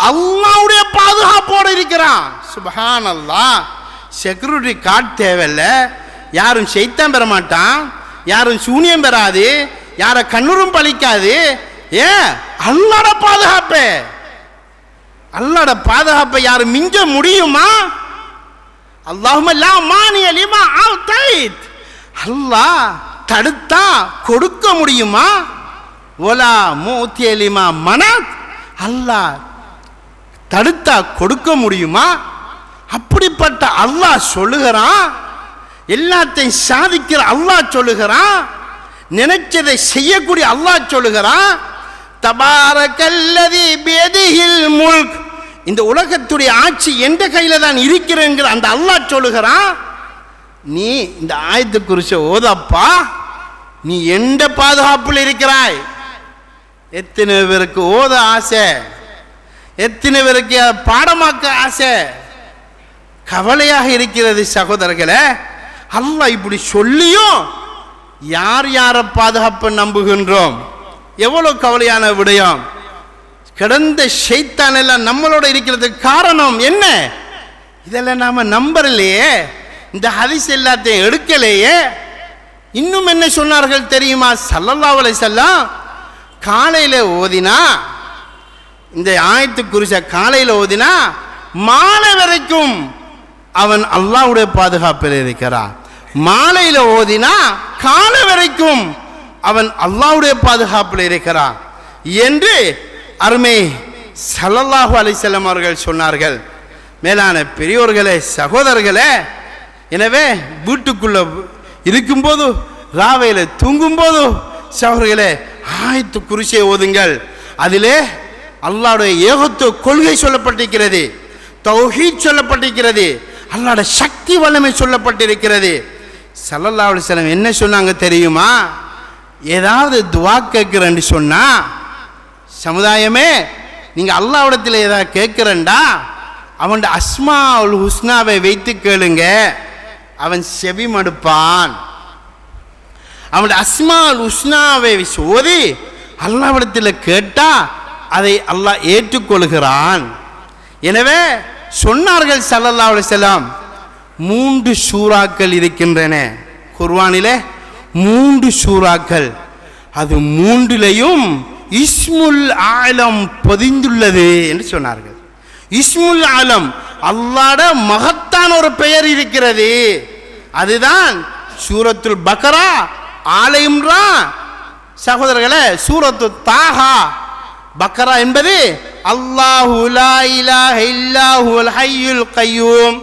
அல்லாஹ்வுடைய பாதுகாப்போடு இருக்கிறான். சுப்ஹானல்லாஹ். செக்யூரிட்டி கார்டு தேவையில்ல, யாரும் ஷைத்தான் பெற மாட்டான், யாரும் சூனியம் பெறாது, யார கண்ணுறும் பழிக்காது. ஏன்? அல்லாஹ்வுடைய பாதுகாப்பு. அல்லாஹ்வுடைய பாதுகாப்பை யாரும் மிஞ்ச முடியுமா? அல்லாஹும்ம லா மானிய லிமா அஅதைத். அல்லாஹ் தடுத்தா கொடுக்க முடியுமா? வலா மூத்திய லிமா மனத். அல்லாஹ் தடுத்தா கொடுக்க முடியுமா? அப்படிப்பட்ட அல்லாஹ் சொல்லுகிறான், எல்லாத்தையும் சாதிக்கிற அல்லாஹ் சொல்லுகிறான், நினைச்சதை செய்யக்கூடிய அல்லாஹ் சொல்லுகிறான். தபாரக்கல்லதி பியதிஹில் முல்க், இந்த உலகத்துடைய ஆட்சி எந்த கையில தான் இருக்கிறேங்கிற அந்த அல்லாஹ் சொல்லுகிறான். நீ இந்த ஆயத்து குறிச்ச ஓதப்பா, நீ எந்த பாதுகாப்பில் இருக்கிறாய்? எத்தனை பேருக்கு ஓத ஆசை, எத்தனை பேருக்கு பாடமாக்க ஆசை, கவலையாக இருக்கிறது சகோதரர்களே. அல்லாஹ் இப்படி சொல்லியும் யார் யாரை பாதுகாப்பு நம்புகின்றோம்? எவ்வளவு கவலையான விடயம். கிடந்த ஷைத்தான் எல்லாம் நம்மளோட இருக்கிறதுக்கு காரணம் என்ன? இதெல்லாம் நாம நம்பலையே, இந்த ஹதீஸ் எல்லாத்தையும் எடுக்கலையே. இன்னும் என்ன சொன்னார்கள் தெரியுமா? ஸல்லல்லாஹு அலைஹி வஸல்லம் காலையில் ஓதினா, இந்த ஆயத்து குறிச்ச காலையில் ஓதினா மாலை வரைக்கும் அவன் அல்லாஹ்வுடைய பாதுகாப்பில் இருக்கிறான். மாலையில் ஓதினா காலை வரைக்கும் அவன் அல்லாஹ்வுடைய பாதுகாப்பில் இருக்கிறான் என்று அருமை ஸல்லல்லாஹு அலைஹி வஸல்லம் அவர்கள் சொன்னார்கள். மேலான பெரியோர்களே, சகோதரர்களே, எனவே வீட்டுக்குள்ள இருக்கும்போது, ராவையில் தூங்கும்போது சகோதரர்களே ஆயத்து குறிச்சை ஓதுங்கள். அதிலே அல்லாஹ்வுடைய ஏகத்துவ கொள்கை சொல்லப்பட்டிருக்கிறது, தௌஹீத் சொல்லப்பட்டிருக்கிறது, அல்லாஹ்வுடைய சக்தி வல்லமை சொல்லப்பட்டிருக்கிறது. ஸல்லல்லாஹு அலைஹி வஸல்லம் என்ன சொன்னாங்க தெரியுமா? ஏதாவது துஆ கேட்கிறேன்னு சொன்னா, சமுதாயமே நீங்க அல்லாஹ்விடத்தில் ஏதாவது கேட்கிறேன்டா, அவன் அஸ்மாஉல் ஹுஸ்னாவை வைத்து கேளுங்க, அவன் செவி மடுப்பான். அவன் அஸ்மாஉல் ஹுஸ்னாவை ஓதி அல்லாஹ்விடத்தில் கேட்டா அதை அல்லாஹ் ஏற்றுக்கொள்கிறான். எனவே சொன்னார்கள் ஸல்லல்லாஹு அலைஹி வஸல்லம், 3 சூறாக்கள் இருக்கின்றன. குர்ஆனிலே 3 சூறாக்கள். அது 3லையும் இஸ்முல் ஆலம் பதிந்துள்ளது என்று சொன்னார்கள். இஸ்முல் ஆலம், அல்லாஹ்வுட மகத்தான ஒரு பெயர் இருக்கிறது. அதுதான் சூரத்துல் பக்ரா, ஆல இம்ரான். சகோதரர்களே, சூரத்து தாஹா. பக்ரா என்பது அல்லாஹு லா இலாஹ இல்லாஹுல் ஹய்யுல் கய்யூம்.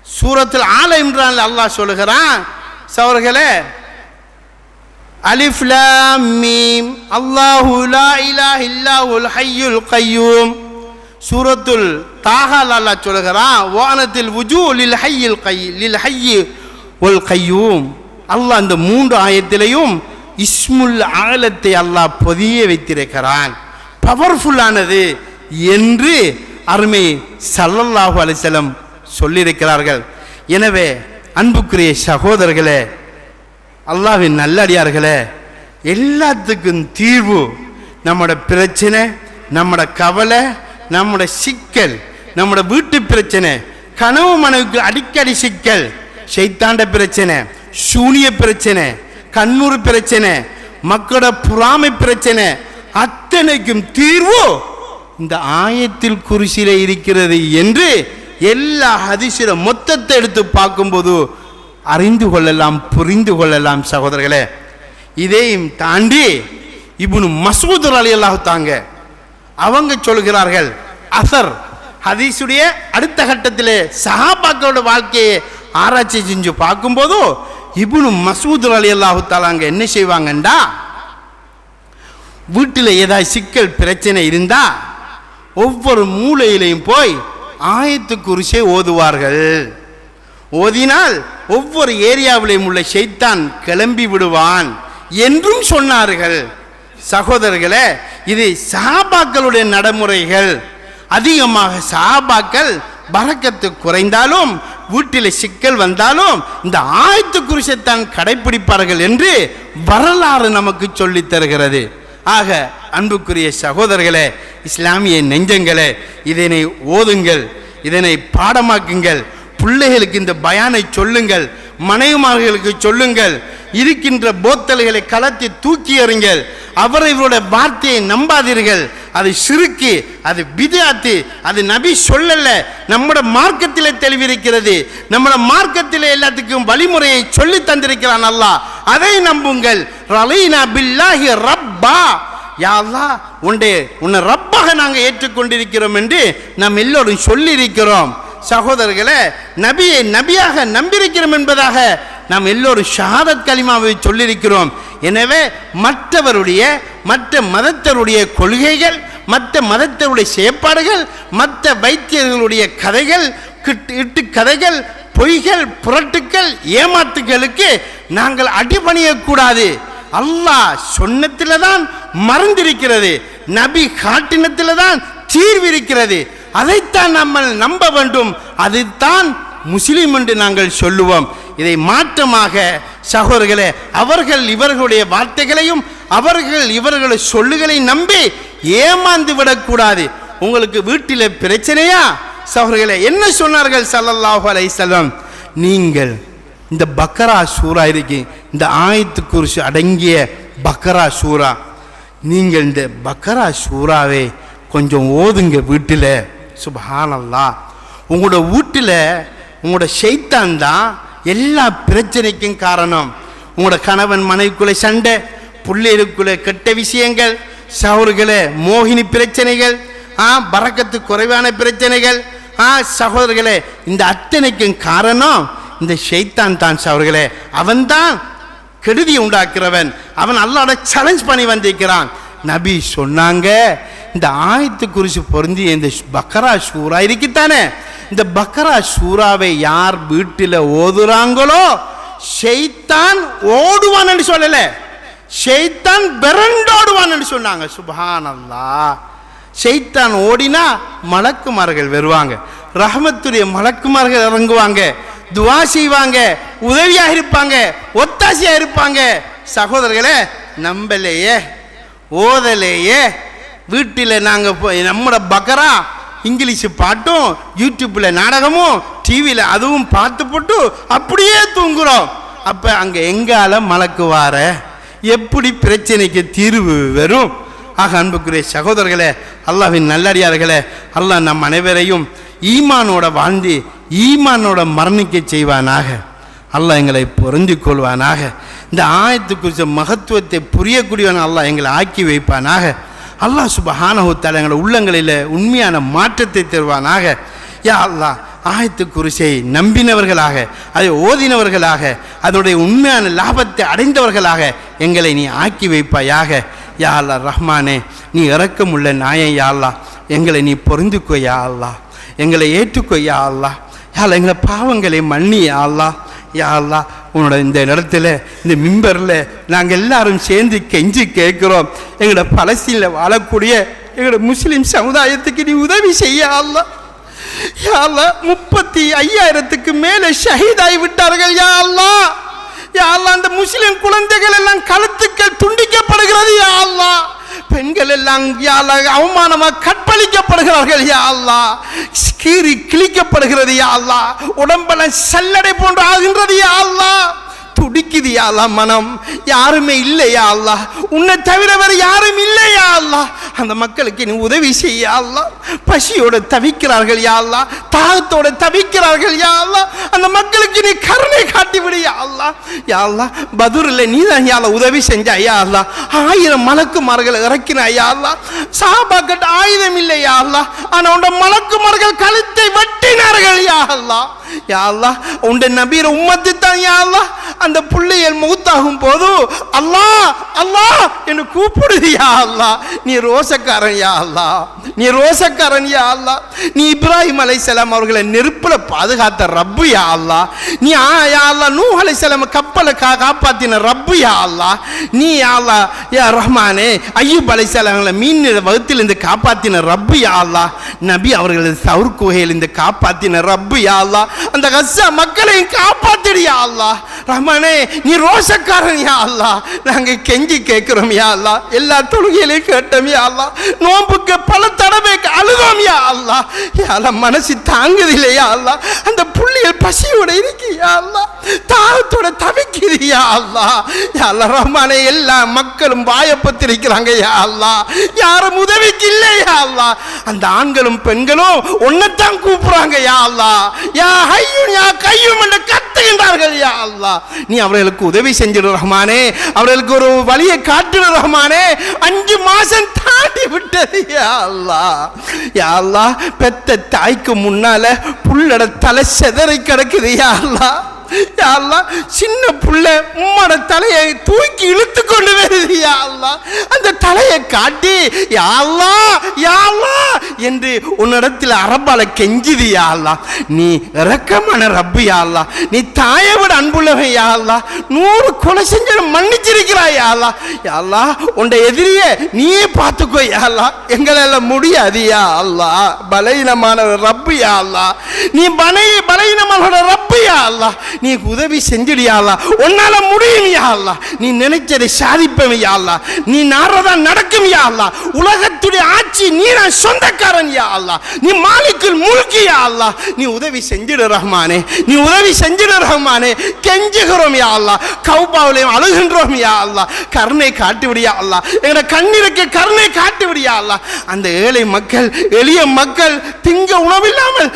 சூரத்துல் ஆல இம்ரான் அல்லாஹ் சொல்கிறான், சகோதரர்களே, அலிஃப் லாம் மீம் அல்லாஹு லா இலாஹ இல்லாஹுல் ஹய்யுல் கய்யூம். சூரத்துல் தாஹா அல்லாஹ் சொல்கிறான், வானத்தில் வுஜூ லில் ஹய்யி வல் கய்யூம். அல்லாஹ் இந்த 3 ஆயத்திலையும் இஸ்முல் ஆலத்தை அல்லாஹ் பொதிய வைத்திருக்கிறான். பவர்ஃபுல்லானது என்று அருமை ஸல்லல்லாஹு அலைஹி வஸல்லம் சொல்லியிருக்கிறார்கள். எனவே அன்புக்குரிய சகோதரர்களே, அல்லாஹ்வின் நல்லடியார்களே, எல்லாத்துக்கும் தீர்வு நம்மட பிரச்சனை, நம்மட கவலை, நம்மட சிக்கல், நம்மட வீட்டு பிரச்சனை, கனவு மனைவிக்கு அடிக்கடி சிக்கல், ஷைத்தாண்ட பிரச்சனை, சூனிய பிரச்சனை, கண்ணூர் பிரச்சனை, மக்களோட புறாமை பிரச்சனை, அத்தனைக்கும் தீர்வு இந்த ஆயத்தில் குர்சியில இருக்கிறது என்று எல்லா ஹதீஸில மொத்தத்தை எடுத்து பார்க்கும்போது அறிந்து கொள்ளலாம், புரிந்து கொள்ளலாம். சகோதரர்களே, இதையும் தாண்டி இப்னு மஸ்ஊத் ரலியல்லாஹு தாங்க அவங்க சொல்கிறார்கள், அசர் ஹதீஸுடைய அடுத்த கட்டத்திலே சஹாபாக்களோட வாழ்க்கையை ஆராய்ச்சி செஞ்சு பார்க்கும்போது இப்னு மஸ்ஊத் ரலியல்லாஹு தஆலாங்க என்ன செய்வாங்கண்டா, வீட்டில் ஏதாவது சிக்கல் பிரச்சனை இருந்தா ஒவ்வொரு மூலையிலையும் போய் ஆயத்து குர்சியை ஓதுவார்கள். ஓதினால் ஒவ்வொரு ஏரியாவிலையும் உள்ள ஷைத்தான் கிளம்பி விடுவான் என்றும் சொன்னார்கள். சகோதரர்களே, இது சஹாபாக்களுடைய நடைமுறைகள். அதிகமாக சஹாபாக்கள் பரக்கத்து குறைந்தாலும் வீட்டில் சிக்கல் வந்தாலும் இந்த ஆயத்து குர்சியைத்தான் கடைபிடிப்பார்கள் என்று வரலாறு நமக்கு சொல்லித் தருகிறது. ஆக அன்புக்குரிய சகோதரர்களே, இஸ்லாமிய நெஞ்சங்களே, இதனை ஓதுங்கள், இதனை பாடமாக்குங்கள், பிள்ளைகளுக்கு இந்த பயானை சொல்லுங்கள், மனைவிமார்களுக்கு சொல்லுங்கள், இருக்கின்ற போத்தல்களை கலத்தி தூக்கி எறிங்கள். அவர்களுடைய வார்த்தையை நம்பாதீர்கள். அது ஷிர்க்கு, அது பித்அத்து, அது நபி சொல்லல. நம்முடைய மார்க்கத்திலே தெளிவிருக்கிறது. நம்முடைய மார்க்கத்திலே எல்லாத்துக்கும் வழிமுறையை சொல்லி தந்திருக்கிறான் அல்லாஹ். அதை நம்புங்கள். ரலீனா பில்லாஹி ரப்பா, யா அல்லாஹ், உன்னை ரப்பாக நாங்கள் ஏற்றுக்கொண்டிருக்கிறோம் என்று நாம் எல்லோரும் சொல்லியிருக்கிறோம். சகோதரர்களே, நபியை நபியாக நம்பியிருக்கிறோம் என்பதாக நாம் எல்லோரும் ஷஹாதத் கலிமாவை சொல்லியிருக்கிறோம். எனவே மற்றவருடைய, மற்ற மதத்தருடைய கொள்கைகள், மற்ற மதத்தருடைய செயற்பாடுகள், மற்ற வைத்தியர்களுடைய கதைகள், இட்டு கதைகள், பொய்கள், புரட்டுக்கள், ஏமாத்துகளுக்கு நாங்கள் அடிபணியக்கூடாது. அல்லாஹ் சொன்னத்தில் தான் மறந்திருக்கிறது, நபி காட்டினத்தில் தான் தீர்விருக்கிறது. அதைத்தான் நம்ம நம்ப வேண்டும். அதுதான் முஸ்லிம் என்று நாங்கள் சொல்லுவோம். இதை மாற்றமாக சகோதரர்களே, அவர்கள் இவர்களுடைய வார்த்தைகளையும் அவர்கள் இவர்களுடைய சொல்லுகளை நம்பி ஏமாந்து விடக்கூடாது. உங்களுக்கு வீட்டில் பிரச்சனையா சகோதரர்களே, என்ன சொன்னார்கள் ஸல்லல்லாஹு அலைஹி வஸல்லம்? நீங்கள் இந்த பக்ரா சூரா இருக்கு, இந்த ஆயத்து குர்சி அடங்கிய பக்ரா சூரா, நீங்கள் இந்த பக்ரா சூறாவை கொஞ்சம் ஓதுங்க வீட்டில். சுப்ஹானல்லாஹ். உங்களோட வீட்டில் உங்களோட ஷைத்தான் தான் எல்லா பிரச்சனைக்கும் காரணம். உங்களோட கணவன் மனைவிக்குள்ளே சண்டை, பிள்ளைகளுக்குள்ளே கெட்ட விஷயங்கள், சகோதரர்களே மோகினி பிரச்சனைகள், பரக்கத்து குறைவான பிரச்சனைகள், சகோதரர்களே இந்த அத்தனைக்கும் காரணம் இந்த ஷைத்தான் தான். சகோதரர்களே, அவன்தான் கெடுதி உண்டாக்குறவன். அவன் அல்லாஹ்வோட சேலஞ்ச் பண்ணி வந்திருக்கிறான். நபி சொன்னாங்க, இந்த ஆயத்து குர்சி பொருந்திய இந்த பக்ரா சூரா இருக்குத்தானே, இந்த பக்ரா சூறாவை யார் வீட்டில் ஓதுறாங்களோ ஷைத்தான் ஓடுவான் என்று சொல்லல, ஷைத்தான் விரண்டோடுவான் என்று சொன்னாங்க. சுப்ஹானல்லாஹ். ஷைத்தான் ஓடினா மலக்குமார்கள் வருவாங்க, ரஹ்மத்துடைய மலக்குமார்கள் இறங்குவாங்க, துவா செய்வாங்க, உதவியாக இருப்பாங்க, ஒத்தாசையாக இருப்பாங்க. சகோதரர்களே, நம்பலையே, ஓதலையே, வீட்டில் நாங்கள் நம்மளோட பக்ரா இங்கிலீஷ் பாட்டும் யூடியூப்பில் நாடகமும் டிவியில் அதுவும் பார்த்து போட்டு அப்படியே தூங்குறோம். அப்போ அங்கே எங்கால மலக்கு வார எப்படி பிரச்சனைக்கு தீர்வு வரும்? ஆக அன்புக்குரிய சகோதரர்களே, அல்லாஹ்வின் நல்லடியார்களே, அல்லாஹ் நம் அனைவரையும் ஈமானோட வாழ்ந்து ஈமானோட மரணிக்க செய்வானாக. அல்லாஹ் எங்களை புரிஞ்சு கொள்வானாக. இந்த ஆயத்து குறித்த மகத்துவத்தை புரியக்கூடியவன் அல்லாஹ் எங்களை ஆக்கி வைப்பானாக. அல்லாஹ் சுப்ஹானஹு வ தஆலா எங்களை உள்ளங்களில் உண்மையான மாற்றத்தை தருவானாக. யா அல்லாஹ், ஆயத்து குர்சியை நம்பினவர்களாக, அதை ஓதினவர்களாக, அதனுடைய உண்மையான லாபத்தை அடைந்தவர்களாக எங்களை நீ ஆக்கி வைப்பாயாக. யா அல்லாஹ் ரஹ்மானே, நீ இரக்கமுள்ள நாயே. யா அல்லாஹ், எங்களை நீ பொருந்துக்கோ. யா அல்லாஹ், எங்களை ஏற்றுக்கோ. யா அல்லாஹ், யா அல்லாஹ், எங்களை பாவங்களை மன்னி. யா அல்லாஹ், யா அல்லாஹ், உன்னோட இந்த இடத்துல இந்த மிம்பரில் நாங்கள் எல்லாரும் சேர்ந்து கெஞ்சி கேட்குறோம். எங்களோட பலஸ்தீனில் வாழக்கூடிய எங்களோட முஸ்லீம் சமுதாயத்துக்கு நீ உதவி செய்ய. அல்லாஹ், யா அல்லாஹ், 35,000க்கு மேலே ஷஹீதாகி விட்டார்கள். யா அல்லாஹ், யா அல்லாஹ், அந்த முஸ்லிம் குழந்தைகள் எல்லாம் கழுத்துக்கள் துண்டிக்கப்படுகிறது. யா அல்லாஹ், பெண்கள் எல்லாம் யா அல்லாஹ் அவமானமாக கற்பழிக்கப்படுகிறார்கள். யா அல்லாஹ், கீறி கிழிக்கப்படுகிறது. யா அல்லாஹ், உடம்பெல்லாம் சல்லடை போன்று ஆகின்றது. யா அல்லாஹ், துடிக்குது. யா அல்லாஹ், மனம் யாருமே இல்லையா அல்லாஹ், உன்னை தவிர வேறு யாரும் இல்லையா அல்லாஹ். அந்த மக்களுக்கு நீ உதவி செய்ய அல்லாஹ். பசியோட தவிக்கிறார்கள். யா அல்லாஹ், தாகத்தோட தவிக்கிறார்கள். யா அல்லாஹ், அந்த மக்களுக்கு நீ கருணை காட்டி விடு. யா அல்லாஹ், யா அல்லாஹ், பதுரில் நீ தான் யா அல்லாஹ் உதவி செஞ்சா. யா அல்லாஹ், 1000 மலக்குமார்கள் இறக்கினா. யா அல்லாஹ், சஹாபாக்கிட்ட ஆயுதம் இல்லை. யா அல்லாஹ், ஆனால் உண்ட மலக்குமார்கள் கழுத்தை வெட்டினார்கள். யா அல்லாஹ், யா அல்லாஹ், உண்ட நபீர உம்மத்து தான். யா அல்லாஹ், அந்த பிள்ளைகள் மௌத்தாகும் போது அல்லாஹ் அல்லாஹ் என்று கூப்பிடுது. யா அல்லாஹ், நீ ரோசக்காரன். யா அல்லாஹ், நீ ரோசக்காரன். யா அல்லாஹ், நீ இப்ராஹிம் அலைஹிஸ்ஸலாம் அவர்களை நெருப்புல பாதுகாத்த ரப்பு. யா அல்லாஹ், நீ யா அல்லாஹ் நூஹ் அலைஹிஸ்ஸலாம் கப்பலை காப்பாத்தின ரப்பு. யா அல்லாஹ், நீ யா அல்லாஹ் யா ரஹ்மானே அய்யூப் அலைஹிஸ்ஸலாம் மீன் வகுத்திலிருந்து காப்பாத்தின ரப்பு. யா அல்லாஹ், நபி அவர்களது சவுர் குகையிலிருந்து காப்பாத்தின ரப்பு. யா அல்லாஹ், அந்த கஸ்ஸா மக்களையும் காப்பாத்திடு. யா அல்லாஹ் ரஹ்மானே, நீ ரோசக்காரன். யா அல்லாஹ், நாங்க கெஞ்சி கேட்கிறோம். யா அல்லாஹ், எல்லா தொழுகையிலையும் கேட்டோம். யா அல்லாஹ், நோம்புக்கு பல தடவை அழுதோம். யா அல்லாஹ், யா அல்லாஹ், மனசு தாங்குதில்லை. யா அல்லாஹ், அந்த புள்ளிகள் பசியோட இருக்கு. யா அல்லாஹ், தாகத்தோட தவிக்குது. யா அல்லாஹ், யா அல்லாஹ் ரஹ்மானே, எல்லா மக்களும் வாயப்பத்திருக்கிறாங்க. யா அல்லாஹ், யாரும் உதவிக்கு இல்லை. யா அல்லாஹ், அந்த ஆண்களும் பெண்களும் ஒன்னத்தான் கூப்பிடுறாங்க. யா அல்லாஹ், யா ஹய்யும் யா கய்யும் என்று கத்துகின்றார்கள். யா அல்லாஹ், நீ அவர்களுக்கு உதவி செஞ்சிடு ரஹ்மானே, அவர்களுக்கு ஒரு வழியை காட்டிடு ரஹ்மானே. 5 மாசம் தாண்டி விட்டது. யா அல்லாஹ், யா அல்லாஹ், பெத்த தாய்க்கு முன்னால புள்ளட தலை செதறி கிடக்குது. யா அல்லாஹ், யா அல்லாஹ், சின்ன புள்ள உம்மோட தலையை தூக்கி இழுத்து கொண்டு வருது. யா அல்லாஹ், அந்த தலையை காட்டி யா அல்லாஹ் யா அல்லாஹ் என்று உன்னிடத்தில் அரபால கெஞ்சுது. யா அல்லாஹ், நீ இரக்கமான ரப்பு. யா அல்லாஹ், நீ தாயை விட அன்புள்ளவன். யா அல்லாஹ், 100 கொலை செஞ்சாலும் மன்னிச்சிருக்கிறாய். யா அல்லாஹ், யா அல்லாஹ், உன்னை எதிரியே நீயே பார்த்துக்கோ. யா அல்லாஹ், எங்களால முடியாது. யா அல்லாஹ், பலவீனமான ரப்பு. யா அல்லாஹ், நீ பலவீனமான ரப்பு. யா அல்லாஹ், நீ உதவி செஞ்சிடியா அல்லாஹ், உன்னால முடியும். யா அல்லாஹ், நீ நினைச்சதை சாதிப்பவன். யா அல்லாஹ், நீ நாரதான் நடக்கும். யா அல்லாஹ், உலகத்துடைய ஆட்சி நீ நான் சொந்தக்காரன். யா அல்லாஹ், நீ மாலிக்குல் முல்கி. யா அல்லாஹ், நீ உதவி செஞ்சிடு ரஹ்மானே, நீ உதவி செஞ்சிடு ரஹ்மானே. கெஞ்சுகிறோம். யா அல்லாஹ், கௌபாவிலையும் அழுகின்றோம். யா அல்லாஹ், கருணை காட்டி விடியா அல்லாஹ், எங்களோட கண்ணீருக்கு கருணை காட்டி விடியா அல்லாஹ். அந்த ஏழை மக்கள், எளிய மக்கள் திங்க உணவில்லாமல்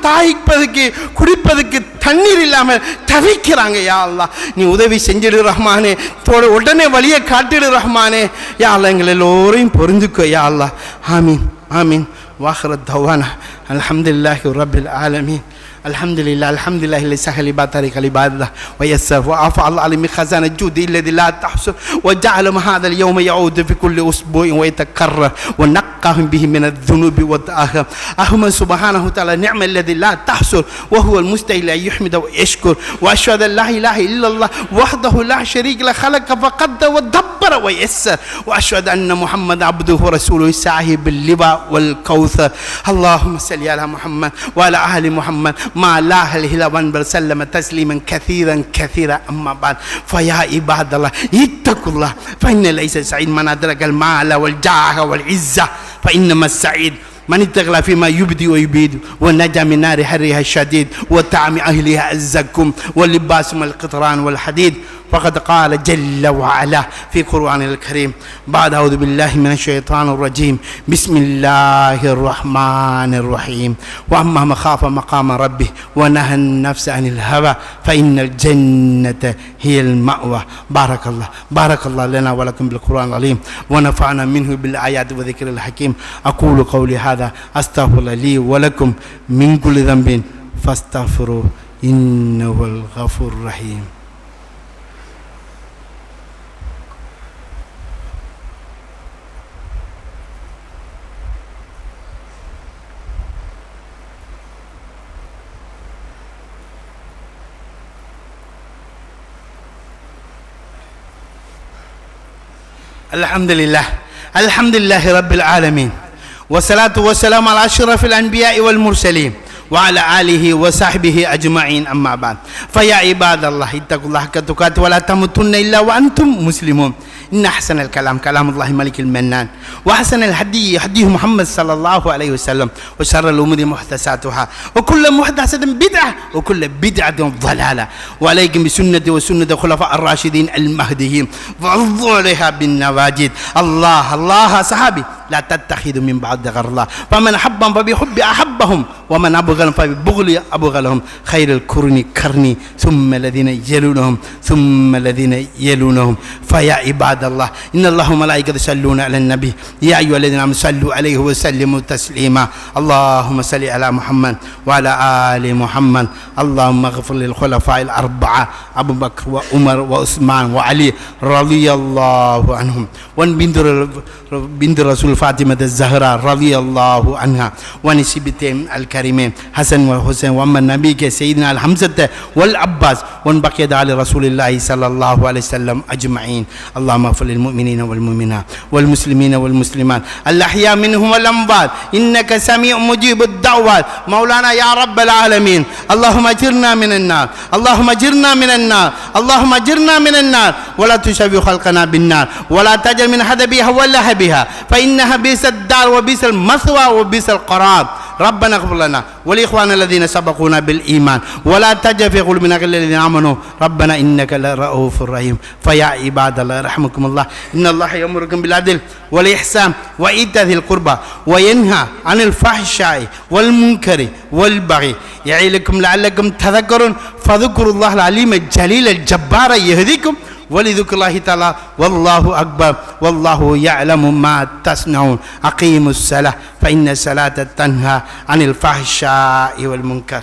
தாய்ப்பதுக்கு குடிப்பதுக்கு தண்ணீர் இல்லாமல் தவிக்கிறாங்க. யா அல்லாஹ், நீ உதவி செஞ்சிடு ரஹ்மானே, உடனே வழியை காட்டிடு ரஹ்மானே. யா அல்லாஹ், எங்கள் எல்லோரையும் பொருந்துக்கோ. யா அல்லாஹ், ஆமீன் ஆமீன். வாஹிர தவானா அல்ஹம்துலில்லாஹி ரப்பில் ஆலமீன். الحمد لله الحمد لله اللي سهل بطريق العبادة ويسر وأفعل على خزانة الجود الذي لا تحصر وجعل هذا اليوم يعود في كل أسبوع ويتكرر ونقهم به من الذنوب والآثام. أحمد سبحانه وتعالى نعم الذي لا تحصر وهو المستحيل أن يحمد ويشكر. وأشهد أن لا إله إلا الله وحده لا شريك له خلق فقدر ودبر ويسر. وأشهد أن محمد عبده ورسوله صاحب اللواء والكوثر. اللهم صل على محمد وعلى آل محمد ما لا إله إلا سلم تسليما كثيرا كثيرا. أما بعد فيا عباد الله اتقوا الله فإن ليس سعيد من أدرك المال والجاه والعزة فإنما السعيد من اتقى فيما يبدي ويبيد ونجا من نار حرها الشديد وطعم أهلها الزكم ولباسهم القطران والحديد فقد قال جل وعلا في قرآن الكريم بعد أعوذ بالله من الشيطان الرجيم بسم الله الرحمن الرحيم وأما من خاف مقام ربه ونهى النفس عن الهوى فإن الجنة هي المأوى بارك الله لنا ولكم بالقرآن العظيم ونفعنا منه بالآيات وذكر الحكيم أقول قولي هذا أستغفر لي ولكم من كل ذنب فاستغفروه إنه هو الغفور الرحيم الحمد لله رب العالمين والصلاة والسلام على أشرف الأنبياء والمرسلين وعلى آله وصحبه أجمعين أما بعد فيا عباد الله اتقوا الله حق تقاته ولا تموتن إلا وأنتم مسلمون إن أحسن الكلام كلام الله ملك المنان وأحسن الهدي هدي محمد صلى الله عليه وسلم وشر الأمور محدثاتها وكل محدثة بدعة وكل بدعة ضلالة وعليكم بسنتي وسنة الخلفاء الراشدين المهديين وعضوا عليها بالنواجذ الله صحابي لا تتخذوا من بعد غير الله فمن أحبهم فبحب أحبهم ومن أبغلهم فببغل أبغلهم خير القرون قرني ثم الذين يلونهم ثم الذين يلونهم فيا عباد الله إن الله وملائكته يصلون على النبي يا أيها الذين آمنوا صلوا عليه وسلموا تسليما اللهم صل على محمد وعلى آل محمد اللهم اغفر للخلفاء الأربعة أبو بكر وعمر وعثمان وعلي رضي الله عنهم بنت رسول فاطمة الزهراء رضي الله عنها ونسبتهم الكريمين حسن وحسين وأما النبي سيدنا الحمزة والعباس ونبقي على رسول الله صلى الله عليه وسلم أجمعين اللهم اغفر للمؤمنين والمؤمنات والمسلمين والمسلمات الأحياء منهم والأموات إنك سميع مجيب الدعوات مولانا يا رب العالمين اللهم اجرنا من النار اللهم اجرنا من النار اللهم اجرنا من النار ولا تشبه خلقنا بالنار ولا تجعل من حدبها ولا بها فإنها بئس الدار وبئس المثوى وبئس القرار ربنا اغفر لنا ولإخواننا الذين سبقونا بالإيمان ولا تجعل في قلوبنا غلا للذين آمنوا ربنا إنك لرؤوف رحيم فيا عباد الله رحمكم الله إن الله يأمركم بالعدل والإحسان وإيتاء ذي القربى وينهى عن الفحشاء والمنكر والبغي يعظكم لعلكم تذكرون فاذكروا الله العليم الجليل الجبار يهديكم ولذكر الله تعالى والله أكبر والله يعلم ما تصنعون أقيموا الصلاة فإن الصلاة تنهى عن الفحشاء والمنكر